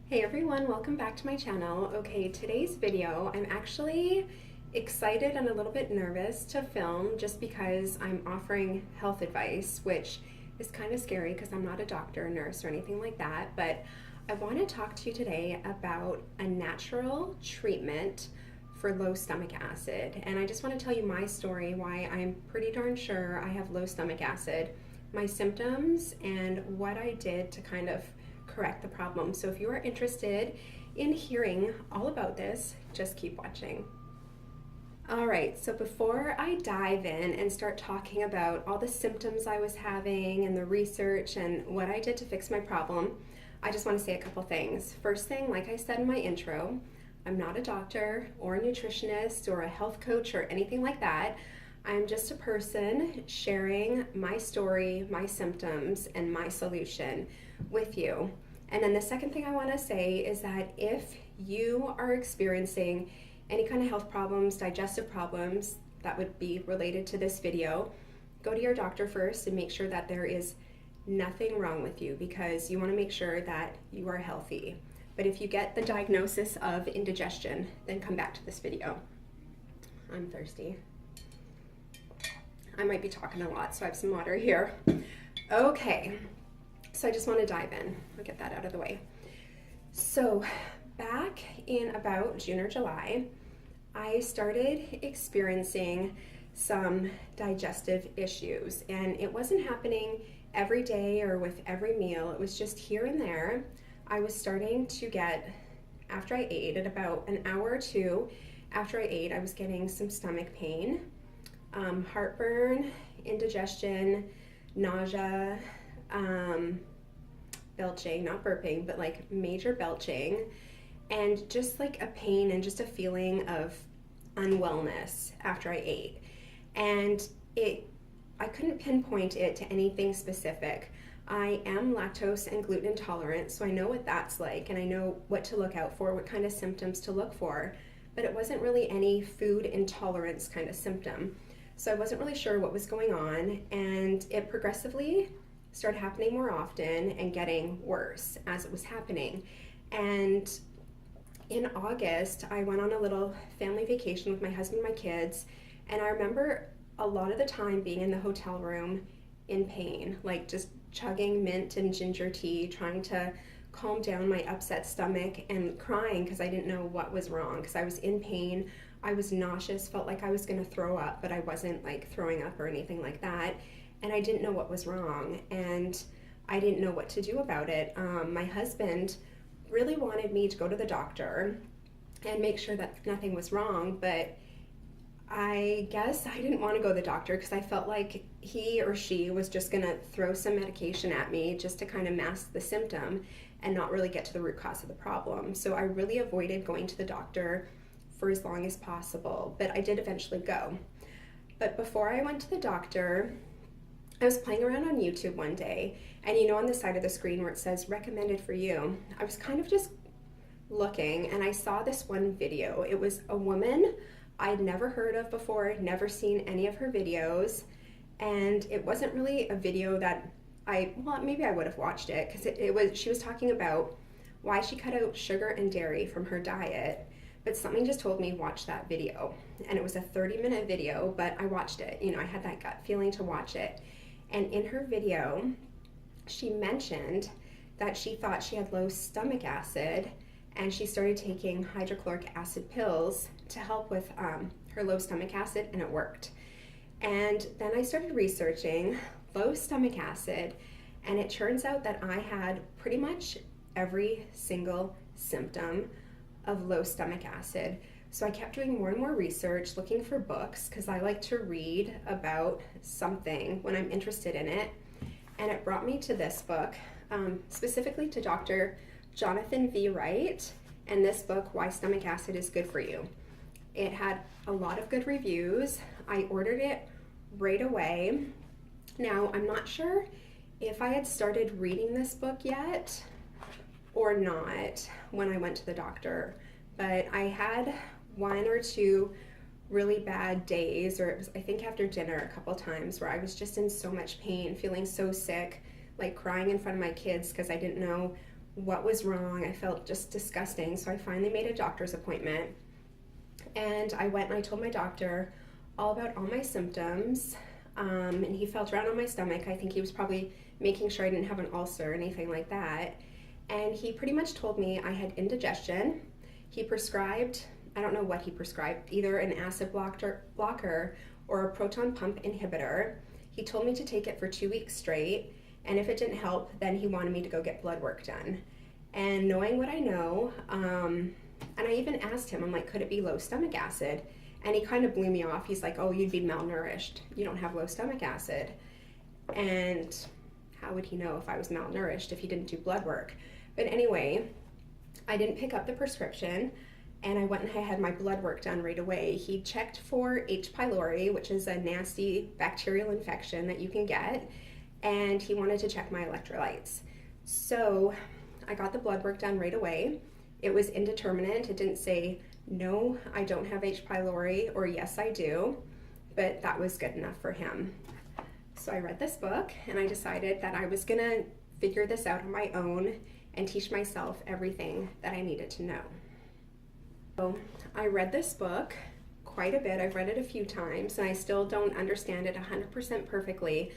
Hey everyone, welcome back to my channel. Okay, today's video, I'm actually excited and a little bit nervous to film just because I'm offering health advice, which is kind of scary because I'm not a doctor, nurse, or anything like that, but I want to talk to you today about a natural treatment for low stomach acid. And I just want to tell you my story, why I'm pretty darn sure I have low stomach acid, my symptoms, and what I did to kind of correct the problem. So if you are interested in hearing all about this, just keep watching. All right, so before I dive in and start talking about all the symptoms I was having and the research and what I did to fix my problem, I just want to say a couple things. First thing, like I said in my intro, I'm not a doctor or a nutritionist or a health coach or anything like that. I'm just a person sharing my story, my symptoms, and my solution with you. And then the second thing I want to say is that if you are experiencing any kind of health problems, digestive problems that would be related to this video, go to your doctor first and make sure that there is nothing wrong with you, because you want to make sure that you are healthy. But if you get the diagnosis of indigestion, then come back to this video. I'm thirsty. I might be talking a lot, so I have some water here. Okay. So I just want to dive in. I'll get that out of the way. So back in about June or July, I started experiencing some digestive issues, and it wasn't happening every day or with every meal. It was just here and there. I was starting to get, after I ate, at about an hour or two after I ate, I was getting some stomach pain, heartburn, indigestion, nausea, belching, not burping, but like major belching, and just like a pain and just a feeling of unwellness after I ate. And I couldn't pinpoint it to anything specific. I am lactose and gluten intolerant, so I know what that's like, and I know what to look out for, what kind of symptoms to look for, but it wasn't really any food intolerance kind of symptom. So I wasn't really sure what was going on, and it progressively started happening more often and getting worse as it was happening. And in August, I went on a little family vacation with my husband and my kids, and I remember a lot of the time being in the hotel room in pain, like just chugging mint and ginger tea, trying to calm down my upset stomach, and crying because I didn't know what was wrong, because I was in pain. I was nauseous, felt like I was going to throw up, but I wasn't like throwing up or anything like that. And I didn't know what was wrong, and I didn't know what to do about it. My husband really wanted me to go to the doctor and make sure that nothing was wrong, but I guess I didn't want to go to the doctor because I felt like he or she was just going to throw some medication at me just to kind of mask the symptom and not really get to the root cause of the problem. So I really avoided going to the doctor for as long as possible, but I did eventually go. But before I went to the doctor, I was playing around on YouTube one day, and you know on the side of the screen where it says recommended for you, I was kind of just looking, and I saw this one video. It was a woman I'd never heard of before, never seen any of her videos, and it wasn't really a video that well, maybe I would have watched it, because she was talking about why she cut out sugar and dairy from her diet, but something just told me watch that video. And it was a 30-minute video, but I watched it. You know, I had that gut feeling to watch it. And in her video, she mentioned that she thought she had low stomach acid, and she started taking hydrochloric acid pills to help with her low stomach acid, and it worked. And then I started researching low stomach acid, and it turns out that I had pretty much every single symptom of low stomach acid. So I kept doing more and more research, looking for books, because I like to read about something when I'm interested in it. And it brought me to this book, specifically to Dr. Jonathan V. Wright, and this book, Why Stomach Acid is Good for You. It had a lot of good reviews. I ordered it right away. Now, I'm not sure if I had started reading this book yet or not when I went to the doctor, but I had one or two really bad days, or it was, I think, after dinner a couple times, where I was just in so much pain, feeling so sick, like crying in front of my kids because I didn't know what was wrong. I felt just disgusting. So I finally made a doctor's appointment, and I went and I told my doctor all about all my symptoms. And he felt around on my stomach. I think he was probably making sure I didn't have an ulcer or anything like that. And he pretty much told me I had indigestion. He prescribed, I don't know what he prescribed, either an acid blocker or a proton pump inhibitor. He told me to take it for 2 weeks straight, and if it didn't help, then he wanted me to go get blood work done. And knowing what I know, and I even asked him, I'm like, could it be low stomach acid? And he kind of blew me off. He's like, oh, you'd be malnourished. You don't have low stomach acid. And how would he know if I was malnourished if he didn't do blood work? But anyway, I didn't pick up the prescription, and I went and I had my blood work done right away. He checked for H. pylori, which is a nasty bacterial infection that you can get, and he wanted to check my electrolytes. So I got the blood work done right away. It was indeterminate. It didn't say, no, I don't have H. pylori, or yes, I do, but that was good enough for him. So I read this book, and I decided that I was gonna figure this out on my own and teach myself everything that I needed to know. So I read this book quite a bit. I've read it a few times, and I still don't understand it 100% perfectly,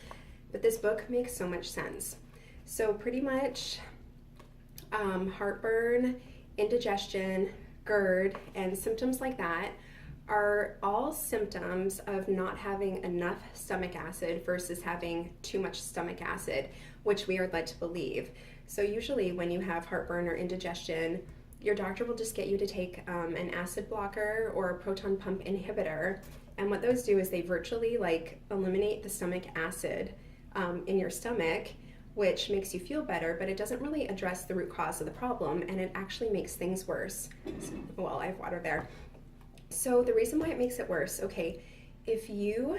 but this book makes so much sense. So pretty much heartburn, indigestion, GERD, and symptoms like that are all symptoms of not having enough stomach acid versus having too much stomach acid, which we are led to believe. So usually when you have heartburn or indigestion, your doctor will just get you to take an acid blocker or a proton pump inhibitor. And what those do is they virtually eliminate the stomach acid in your stomach, which makes you feel better, but it doesn't really address the root cause of the problem, and it actually makes things worse. Well, I have water there. So the reason why it makes it worse, okay, if you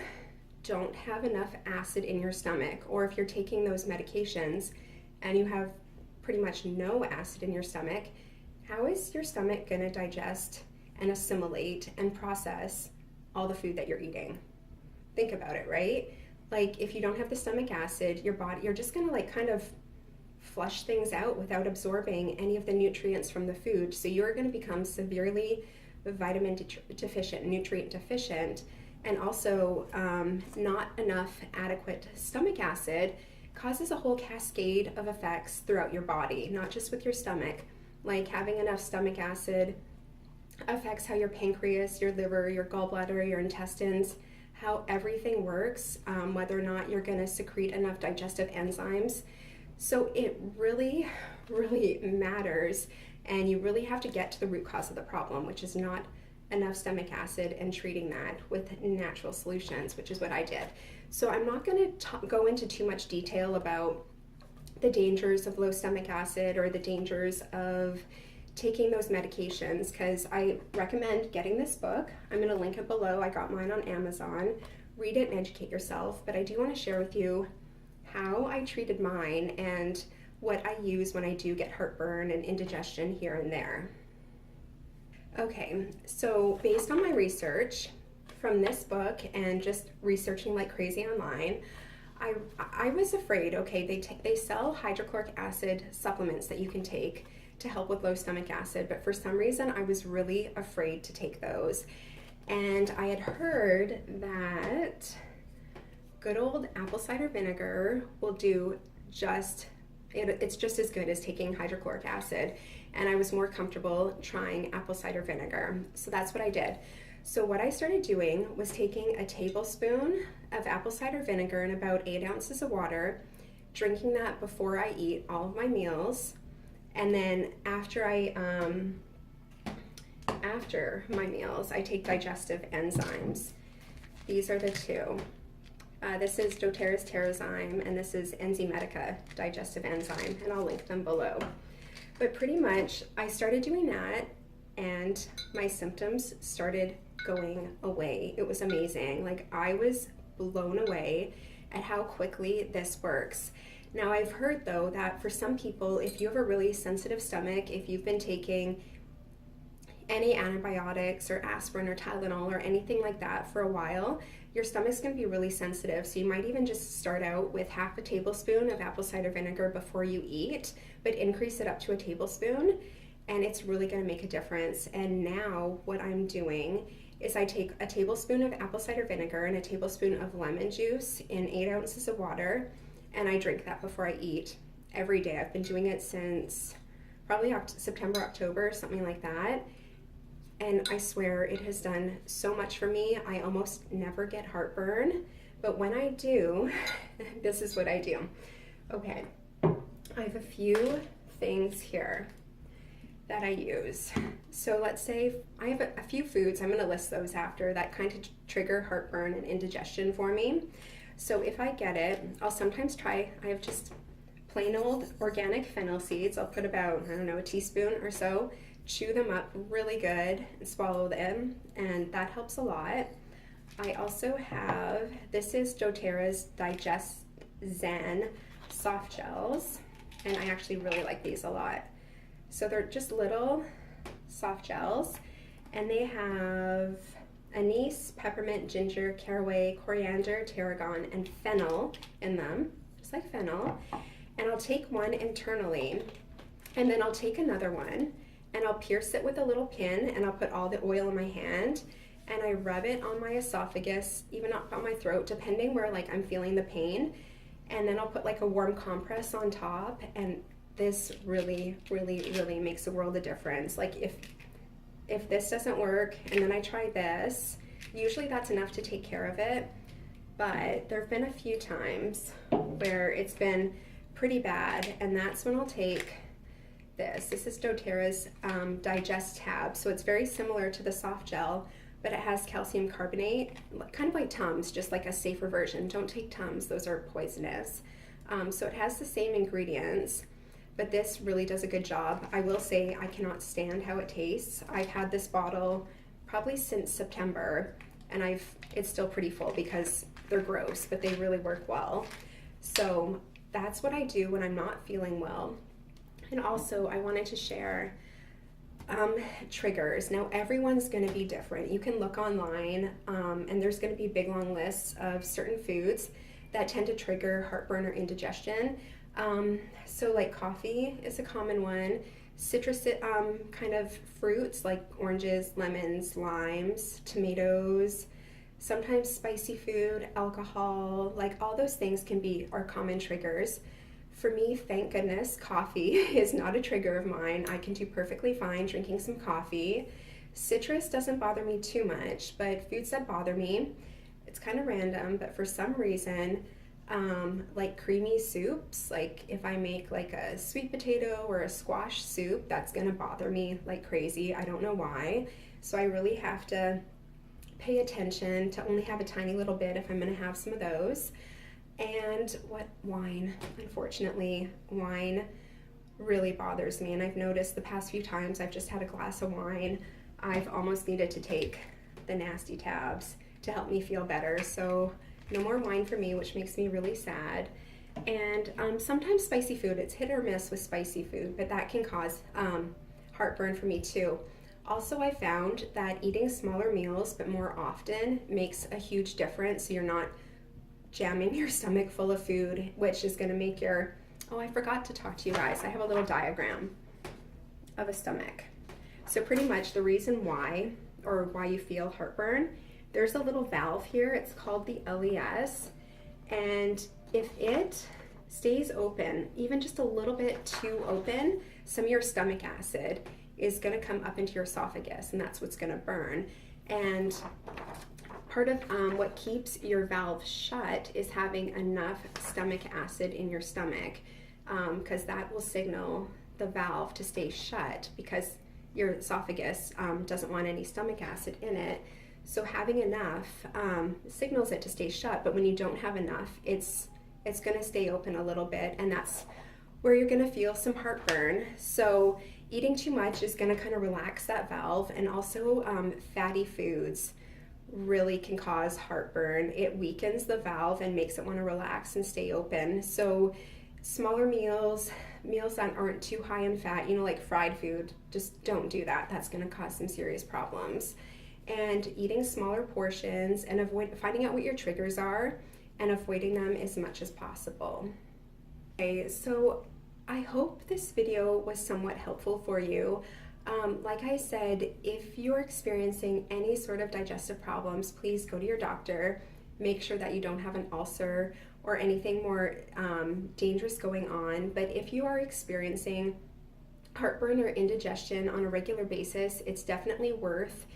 don't have enough acid in your stomach, or if you're taking those medications and you have pretty much no acid in your stomach, how is your stomach gonna digest and assimilate and process all the food that you're eating? Think about it, right? Like, if you don't have the stomach acid, you're just gonna kind of flush things out without absorbing any of the nutrients from the food. So you're gonna become severely vitamin deficient, nutrient deficient, and also not enough adequate stomach acid causes a whole cascade of effects throughout your body, not just with your stomach. Like, having enough stomach acid affects how your pancreas, your liver, your gallbladder, your intestines, how everything works, whether or not you're gonna secrete enough digestive enzymes. So it really, really matters, and you really have to get to the root cause of the problem, which is not enough stomach acid, and treating that with natural solutions, which is what I did. So I'm not gonna go into too much detail about the dangers of low stomach acid or the dangers of taking those medications, because I recommend getting this book. I'm going to link it below. I got mine on Amazon. Read it and educate yourself. But I do want to share with you how I treated mine and what I use when I do get heartburn and indigestion here and there. Okay, so based on my research from this book and just researching like crazy online, I was afraid, okay, they sell hydrochloric acid supplements that you can take to help with low stomach acid, but for some reason I was really afraid to take those. And I had heard that good old apple cider vinegar will do it's just as good as taking hydrochloric acid, and I was more comfortable trying apple cider vinegar. So that's what I did. So what I started doing was taking a tablespoon of apple cider vinegar and about 8 ounces of water, drinking that before I eat all of my meals. And then after my meals, I take digestive enzymes. These are the two. This is doTERRA's TerraZyme, and this is Enzymedica digestive enzyme, and I'll link them below. But pretty much, I started doing that, and my symptoms started going away. It was amazing. Like, I was blown away at how quickly this works. Now, I've heard though that for some people, if you have a really sensitive stomach, if you've been taking any antibiotics or aspirin or Tylenol or anything like that for a while, your stomach's going to be really sensitive. So you might even just start out with half a tablespoon of apple cider vinegar before you eat, but increase it up to a tablespoon, and it's really going to make a difference. And now what I'm doing is I take a tablespoon of apple cider vinegar and a tablespoon of lemon juice in 8 ounces of water, and I drink that before I eat every day. I've been doing it since probably September, October, something like that. And I swear it has done so much for me. I almost never get heartburn, but when I do, this is what I do. Okay, I have a few things here that I use. So let's say I have a few foods, I'm gonna list those after, that kind of trigger heartburn and indigestion for me. So if I get it, I'll sometimes try, I have just plain old organic fennel seeds. I'll put about, I don't know, a teaspoon or so, chew them up really good and swallow them, and that helps a lot. I also have, this is doTERRA's Zen Softgels, and I actually really like these a lot. So they're just little soft gels, and they have anise, peppermint, ginger, caraway, coriander, tarragon, and fennel in them, just like fennel. And I'll take one internally, and then I'll take another one, and I'll pierce it with a little pin, and I'll put all the oil in my hand, and I rub it on my esophagus, even up on my throat, depending where like I'm feeling the pain. And then I'll put like a warm compress on top, and this really, really, really makes a world of difference. Like if this doesn't work, and then I try this, usually that's enough to take care of it. But there have been a few times where it's been pretty bad, and that's when I'll take this. This is doTERRA's Digest tab. So it's very similar to the soft gel, but it has calcium carbonate, kind of like Tums, just like a safer version. Don't take Tums, those are poisonous. So it has the same ingredients, but this really does a good job. I will say I cannot stand how it tastes. I've had this bottle probably since September, and it's still pretty full because they're gross, but they really work well. So that's what I do when I'm not feeling well. And also I wanted to share triggers. Now everyone's going to be different. You can look online, and there's going to be big long lists of certain foods that tend to trigger heartburn or indigestion. So like coffee is a common one. Citrus kind of fruits like oranges, lemons, limes, tomatoes, sometimes spicy food, alcohol, like all those things are common triggers. For me, thank goodness, coffee is not a trigger of mine. I can do perfectly fine drinking some coffee. Citrus doesn't bother me too much, but foods that bother me, it's kind of random, but for some reason, like creamy soups, like if I make like a sweet potato or a squash soup, that's gonna bother me like crazy. I don't know why. So I really have to pay attention to only have a tiny little bit if I'm gonna have some of those. And wine, unfortunately, wine really bothers me. And I've noticed the past few times I've just had a glass of wine, I've almost needed to take the nasty tabs to help me feel better. So no more wine for me, which makes me really sad. And sometimes spicy food, it's hit or miss with spicy food, but that can cause heartburn for me too. Also, I found that eating smaller meals but more often makes a huge difference. So you're not jamming your stomach full of food, which is going to make I forgot to talk to you guys. I have a little diagram of a stomach. So pretty much the reason why you feel heartburn, there's a little valve here. It's called the LES, and if it stays open, even just a little bit too open, some of your stomach acid is going to come up into your esophagus, and that's what's going to burn. And part of what keeps your valve shut is having enough stomach acid in your stomach, because that will signal the valve to stay shut, because your esophagus doesn't want any stomach acid in it. So having enough signals it to stay shut, but when you don't have enough, it's going to stay open a little bit, and that's where you're going to feel some heartburn. So eating too much is going to kind of relax that valve, and also fatty foods really can cause heartburn. It weakens the valve and makes it want to relax and stay open. So smaller meals meals that aren't too high in fat, you know, like fried food. Just don't do that. That's going to cause some serious problems. And eating smaller portions and finding out what your triggers are and avoiding them as much as possible. Okay, so I hope this video was somewhat helpful for you. Like I said, if you're experiencing any sort of digestive problems, please go to your doctor. Make sure that you don't have an ulcer or anything more dangerous going on. But if you are experiencing heartburn or indigestion on a regular basis, it's definitely worth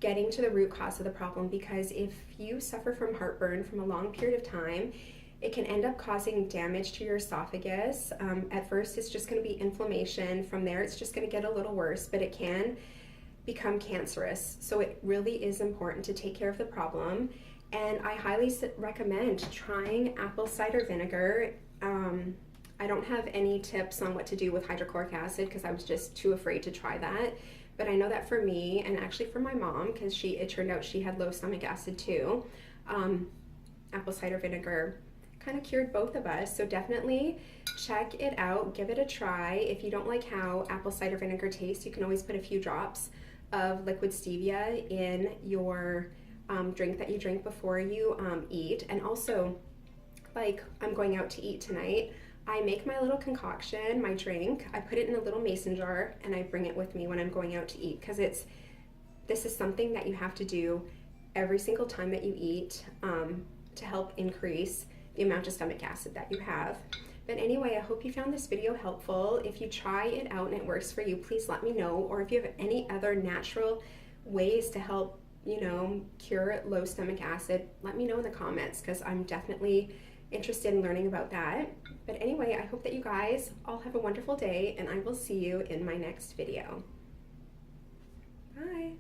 getting to the root cause of the problem, because if you suffer from heartburn from a long period of time, it can end up causing damage to your esophagus. At first, it's just going to be inflammation. From there, it's just going to get a little worse, but it can become cancerous. So it really is important to take care of the problem. And I highly recommend trying apple cider vinegar. I don't have any tips on what to do with hydrochloric acid because I was just too afraid to try that. But I know that for me, and actually for my mom, because it turned out she had low stomach acid too, apple cider vinegar kind of cured both of us. So definitely check it out, give it a try. If you don't like how apple cider vinegar tastes, you can always put a few drops of liquid stevia in your drink that you drink before you eat. And also, like, I'm going out to eat tonight, I make my little concoction, my drink, I put it in a little mason jar and I bring it with me when I'm going out to eat, because this is something that you have to do every single time that you eat to help increase the amount of stomach acid that you have. But anyway, I hope you found this video helpful. If you try it out and it works for you, please let me know. Or if you have any other natural ways to help, you know, cure low stomach acid, let me know in the comments, because I'm definitely interested in learning about that. But anyway, I hope that you guys all have a wonderful day, and I will see you in my next video. Bye.